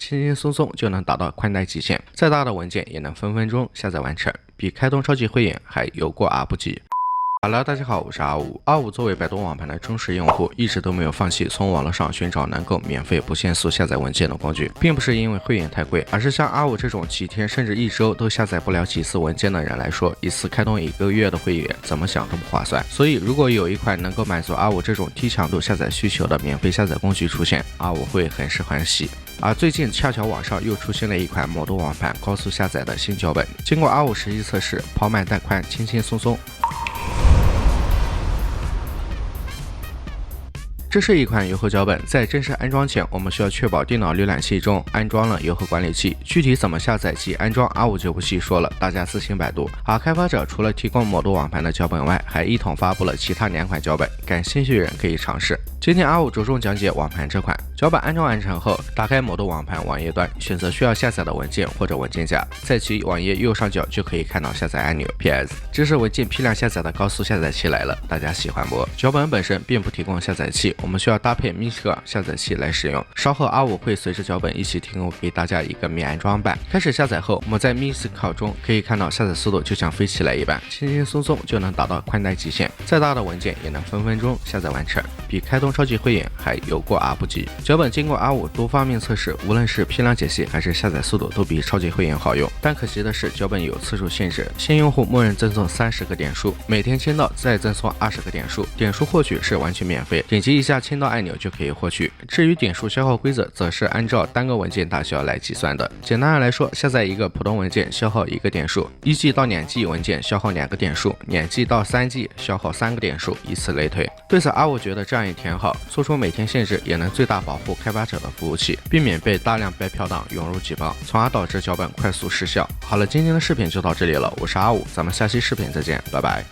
轻轻松松就能达到宽带极限，再大的文件也能分分钟下载完成，比开通超级会员还有过而不及。Hello， 大家好，我是阿五。阿五作为百度网盘的忠实用户，一直都没有放弃从网络上寻找能够免费不限速下载文件的工具，并不是因为会员太贵，而是像阿五这种几天甚至一周都下载不了几次文件的人来说，一次开通1个月的会员怎么想都不划算。所以如果有一款能够满足阿五这种低强度下载需求的免费下载工具出现，阿五会很是欢喜。而最近恰巧网上又出现了一款魔都网盘高速下载的新脚本，经过阿五实际测试，跑满带宽，轻轻松松。这是一款油盒脚本，在正式安装前，我们需要确保电脑浏览器中安装了油盒管理器。具体怎么下载及安装，阿五就不细说了，大家自行百度。而开发者除了提供魔都网盘的脚本外，还一同发布了其他2款脚本，感兴趣的人可以尝试。今天阿五着重讲解网盘这款脚本。安装完成后，打开魔都网盘网页端，选择需要下载的文件或者文件夹，在其网页右上角就可以看到下载按钮。PS， 支持文件批量下载的高速下载器来了，大家喜欢不？脚本本身并不提供下载器，我们需要搭配 Mystic 下载器来使用。稍后阿五会随着脚本一起提供给大家一个免安装版。开始下载后，我们在 Mystic 中可以看到下载速度就像飞起来一般，轻轻松松就能达到宽带极限，再大的文件也能分分钟下载完成，比开通超级会员还有过而不及。脚本经过阿五多方面测试，无论是批量解析还是下载速度都比超级会员好用。但可惜的是，脚本有次数限制，新用户默认赠送30个点数，每天签到再赠送20个点数，点数获取是完全免费，点击一下签到按钮就可以获取。至于点数消耗规则，则是按照单个文件大小来计算的。简单的来说，下载一个普通文件消耗1个点数，1G 到2G 文件消耗2个点数，2G 到3G 消耗3个点数，以此类推。对此，阿五觉得这样也挺好，做出每天限制也能最大保护开发者的服务器，避免被大量白嫖党涌入举报，从而导致脚本快速失效。好了，今天的视频就到这里了，我是阿五，咱们下期视频再见，拜拜。